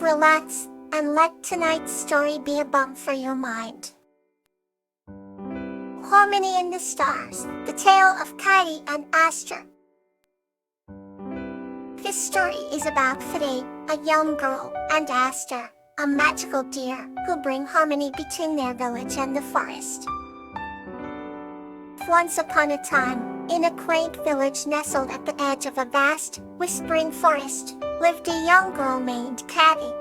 relax, and let tonight's story be a balm for your mind. Harmony in the Stars, the tale of Kawaii and Aster. This story is about Fade, a young girl, and Aster, a magical deer, who bring harmony between their village and the forest. Once upon a time, in a quaint village nestled at the edge of a vast, whispering forest, lived a young girl named Kawaii.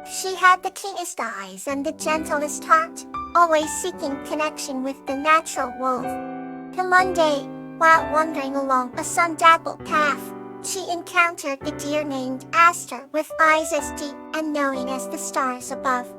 She had the keenest eyes and the gentlest heart, always seeking connection with the natural world. And one day, while wandering along a sun-dappled path, she encountered a deer named Aster with eyes as deep and knowing as the stars above.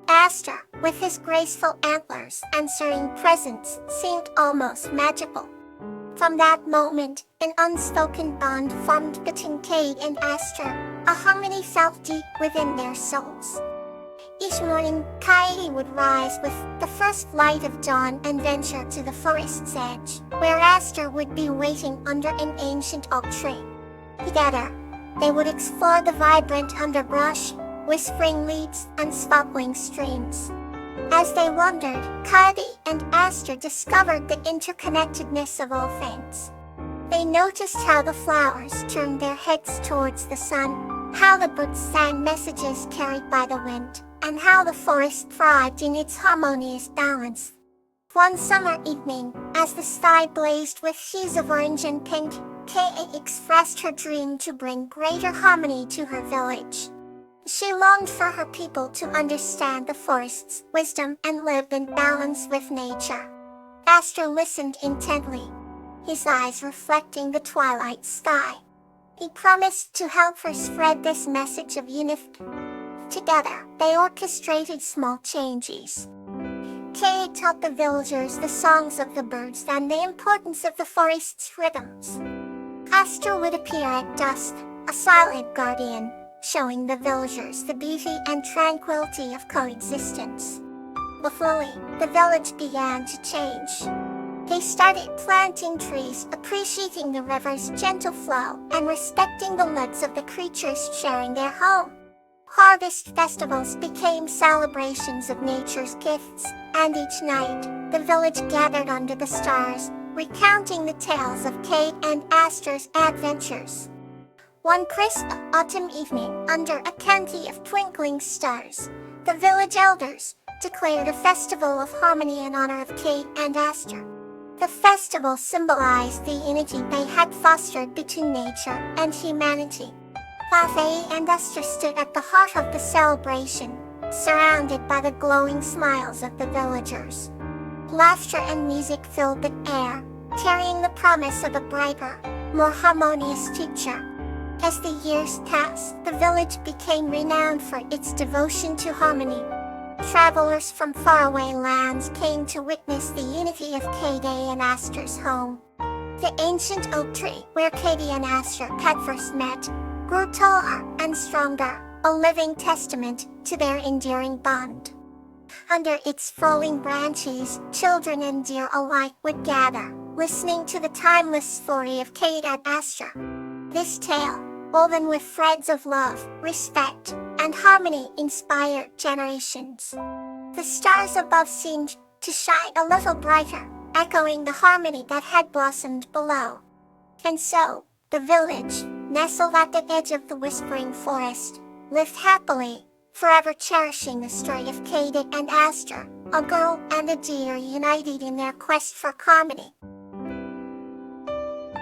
Aster, with his graceful antlers and serene presence, seemed almost magical. From that moment, an unspoken bond formed between Kawaii and Aster. A harmony felt deep within their souls. Each morning, Kawaii would rise with the first light of dawn and venture to the forest's edge, where Aster would be waiting under an ancient oak tree. Together, they would explore the vibrant underbrush, whispering leaves and sparkling streams. As they wandered, Kawaii and Aster discovered the interconnectedness of all things. They noticed how the flowers turned their heads towards the sun, how the birds sang messages carried by the wind, and how the forest thrived in its harmonious balance. One summer evening, as the sky blazed with hues of orange and pink, Kawaii expressed her dream to bring greater harmony to her village. She longed for her people to understand the forest's wisdom and live in balance with nature. Aster listened intently, his eyes reflecting the twilight sky. He promised to help her spread this message of unity. Together, they orchestrated small changes. Kawaii taught the villagers the songs of the birds and the importance of the forest's rhythms. Aster would appear at dusk, a silent guardian, showing the villagers the beauty and tranquility of coexistence. But slowly, the village began to change. They started planting trees, appreciating the river's gentle flow, and respecting the lives of the creatures sharing their home. Harvest festivals became celebrations of nature's gifts, and each night, the village gathered under the stars, recounting the tales of Kawaii and Aster's adventures. One crisp autumn evening, under a canopy of twinkling stars, the village elders declared a festival of harmony in honor of Kawaii and Aster. The festival symbolized the unity they had fostered between nature and humanity. Kawaii and Aster stood at the heart of the celebration, surrounded by the glowing smiles of the villagers. Laughter and music filled the air, carrying the promise of a brighter, more harmonious future. As the years passed, the village became renowned for its devotion to harmony. Travelers from faraway lands came to witness the unity of Kawaii and Aster's home. The ancient oak tree, where Kawaii and Aster had first met, grew taller and stronger, a living testament to their enduring bond. Under its falling branches, children and deer alike would gather, listening to the timeless story of Kawaii and Aster. This tale, woven with threads of love, respect, and harmony, inspired generations. The stars above seemed to shine a little brighter, echoing the harmony that had blossomed below. And so, the village, nestled at the edge of the whispering forest, lived happily, forever cherishing the story of Kawaii and Aster, a girl and a deer united in their quest for harmony.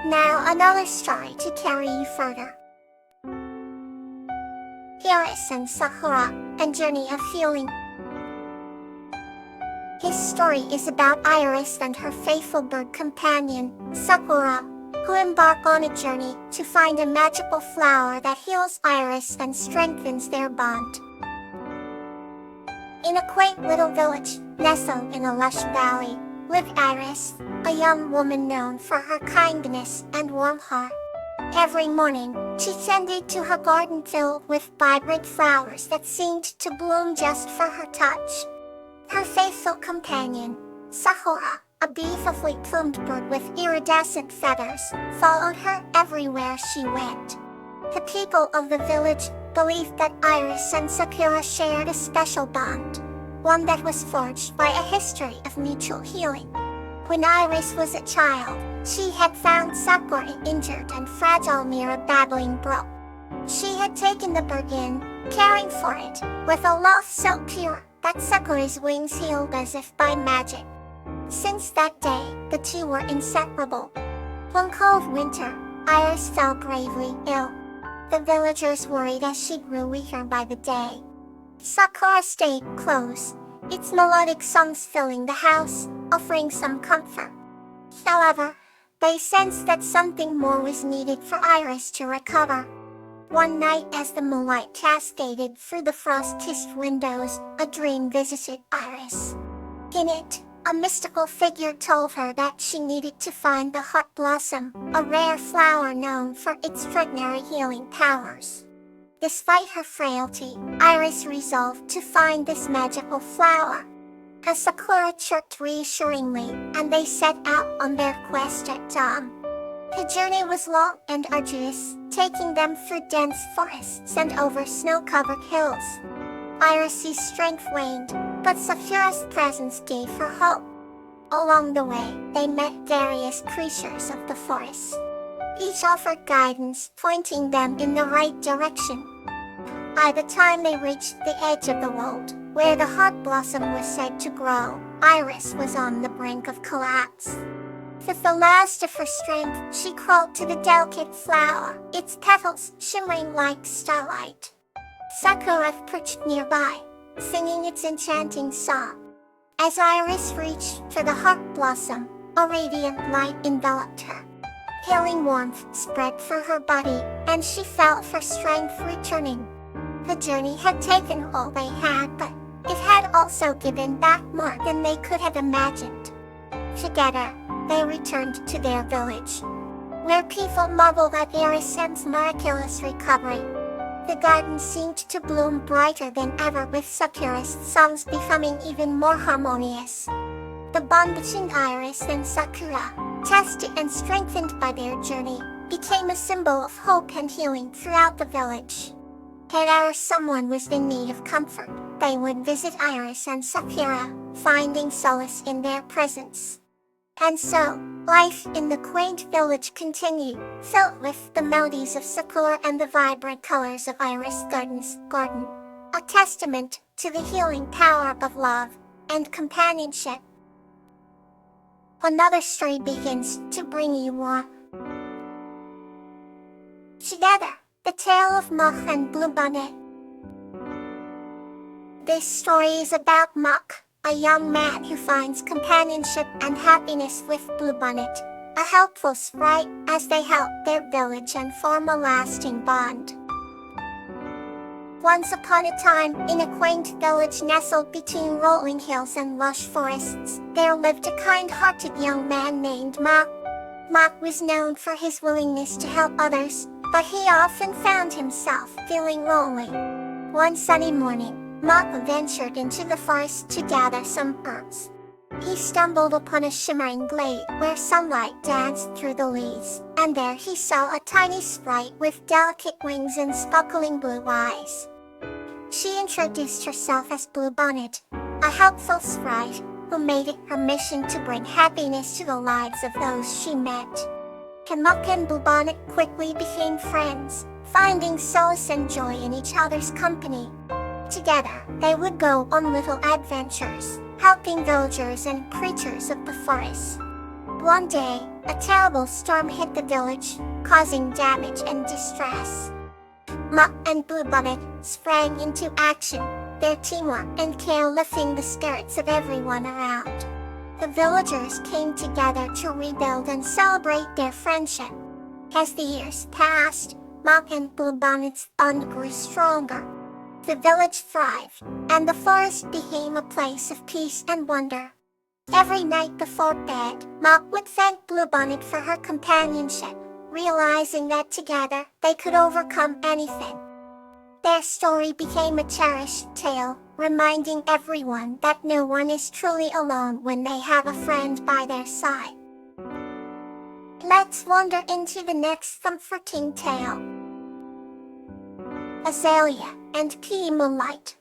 Now another story to carry you further. Iris and Sakura, a journey of healing. His story is about Iris and her faithful bird companion, Sakura, who embark on a journey to find a magical flower that heals Iris and strengthens their bond. In a quaint little village, nestled in a lush valley, lived Iris, a young woman known for her kindness and warm heart. Every morning, she tended to her garden filled with vibrant flowers that seemed to bloom just for her touch. Her faithful companion, Sakura, a beautifully plumed bird with iridescent feathers, followed her everywhere she went. The people of the village, believed that Iris and Sakura shared a special bond, one that was forged by a history of mutual healing. When Iris was a child, she had found Sakura injured and fragile near a babbling brook. She had taken the bird in, caring for it, with a love so pure that Sakura's wings healed as if by magic. Since that day, the two were inseparable. One cold winter, Iris fell gravely ill. The villagers worried as she grew weaker by the day. Sakura stayed close, its melodic songs filling the house, offering some comfort. However, they sensed that something more was needed for Iris to recover. One night as the moonlight cascaded through the frost-kissed windows, a dream visited Iris. In it, a mystical figure told her that she needed to find the heart blossom, a rare flower known for its extraordinary healing powers. Despite her frailty, Iris resolved to find this magical flower. A Sakura chirped reassuringly, and they set out on their quest at dawn. The journey was long and arduous, taking them through dense forests and over snow-covered hills. Iris' strength waned, but Sakura's presence gave her hope. Along the way, they met various creatures of the forest. Each offered guidance, pointing them in the right direction. By the time they reached the edge of the world, where the heart blossom was said to grow, Iris was on the brink of collapse. With the last of her strength, she crawled to the delicate flower, its petals shimmering like starlight. Sakura perched nearby, singing its enchanting song. As Iris reached for the heart blossom, a radiant light enveloped her. Healing warmth spread through her body, and she felt her strength returning. The journey had taken all they had, but it had also given back more than they could have imagined. Together, they returned to their village, where people marveled at Iris' miraculous recovery. The garden seemed to bloom brighter than ever, with Sakura's songs becoming even more harmonious. The bond between Iris and Sakura, tested and strengthened by their journey, became a symbol of hope and healing throughout the village. Whenever someone was in need of comfort, they would visit Iris and Sakura, finding solace in their presence. And so, life in the quaint village continued, filled with the melodies of Sakura and the vibrant colors of Iris' garden, a testament to the healing power of love and companionship. Another story begins to bring you more. Together, the tale of Mok and Bluebonnet. This story is about Mok, a young man who finds companionship and happiness with Bluebonnet, a helpful sprite, as they help their village and form a lasting bond. Once upon a time, in a quaint village nestled between rolling hills and lush forests, there lived a kind-hearted young man named Mok. Mok was known for his willingness to help others, but he often found himself feeling lonely. One sunny morning, Mok ventured into the forest to gather some herbs. He stumbled upon a shimmering glade where sunlight danced through the leaves, and there he saw a tiny sprite with delicate wings and sparkling blue eyes. She introduced herself as Bluebonnet, a helpful sprite who made it her mission to bring happiness to the lives of those she met. Mok and Bluebonnet quickly became friends, finding solace and joy in each other's company. Together, they would go on little adventures, helping villagers and creatures of the forest. One day, a terrible storm hit the village, causing damage and distress. Mok and Bluebonnet sprang into action, their teamwork and care lifting the spirits of everyone around. The villagers came together to rebuild and celebrate their friendship. As the years passed, Mok and Bluebonnet's bond grew stronger. The village thrived, and the forest became a place of peace and wonder. Every night before bed, Mok would thank Bluebonnet for her companionship, realizing that together they could overcome anything. Their story became a cherished tale, reminding everyone that no one is truly alone when they have a friend by their side. Let's wander into the next comforting tale. Azalea and P. Moonlight.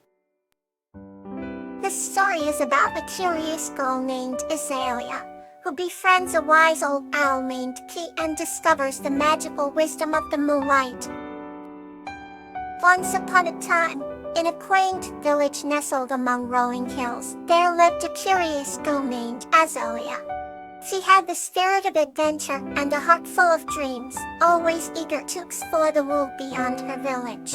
This story is about a curious girl named Azalea, who befriends a wise old owl named P and discovers the magical wisdom of the moonlight. Once upon a time, in a quaint village nestled among rolling hills, there lived a curious girl named Azalea. She had the spirit of adventure and a heart full of dreams, always eager to explore the world beyond her village.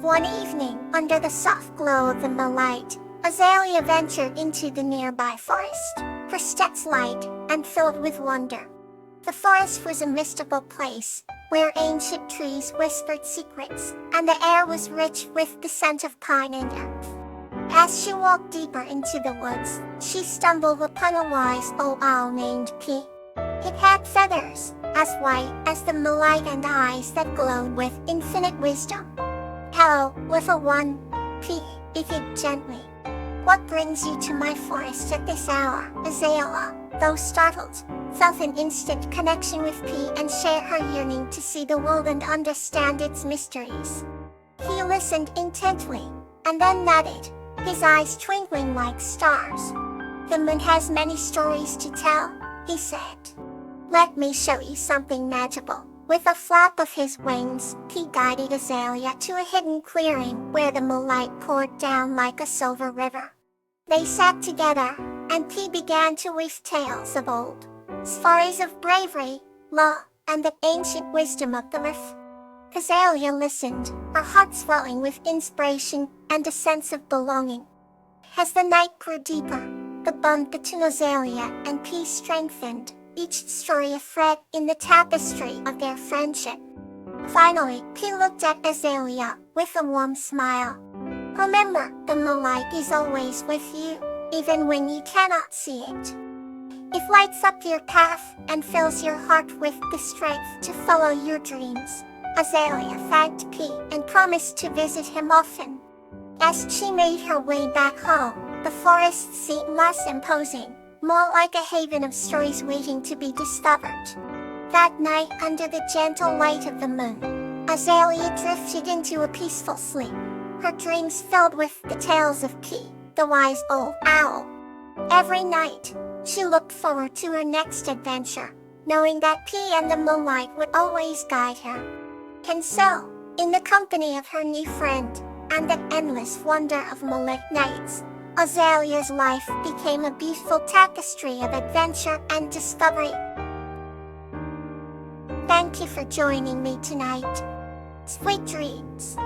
One evening, under the soft glow of the moonlight, Azalea ventured into the nearby forest, her steps light and filled with wonder. The forest was a mystical place, where ancient trees whispered secrets, and the air was rich with the scent of pine and earth. As she walked deeper into the woods, she stumbled upon a wise old owl named P. It had feathers, as white as the moonlight and eyes that glowed with infinite wisdom. "Hello, little one," P echoed gently. "What brings you to my forest at this hour?" Azalea, though startled, felt an instant connection with P and shared her yearning to see the world and understand its mysteries. He listened intently, and then nodded, his eyes twinkling like stars. "The moon has many stories to tell," he said. "Let me show you something magical." With a flap of his wings, he guided Azalea to a hidden clearing where the moonlight poured down like a silver river. They sat together, and P began to weave tales of old, stories of bravery, law, and the ancient wisdom of the earth. Azalea listened, her heart swelling with inspiration and a sense of belonging. As the night grew deeper, the bond between Azalea and P strengthened, each story a thread in the tapestry of their friendship. Finally, P looked at Azalea with a warm smile. "Remember, the moonlight is always with you, even when you cannot see it. It lights up your path and fills your heart with the strength to follow your dreams." Azalea thanked P and promised to visit him often. As she made her way back home, the forest seemed less imposing, more like a haven of stories waiting to be discovered. That night, under the gentle light of the moon, Azalea drifted into a peaceful sleep, her dreams filled with the tales of P, the wise old owl. Every night, she looked forward to her next adventure, knowing that P and the moonlight would always guide her. And so, in the company of her new friend, and the endless wonder of moonlit nights, Azalea's life became a beautiful tapestry of adventure and discovery. Thank you for joining me tonight. Sweet dreams.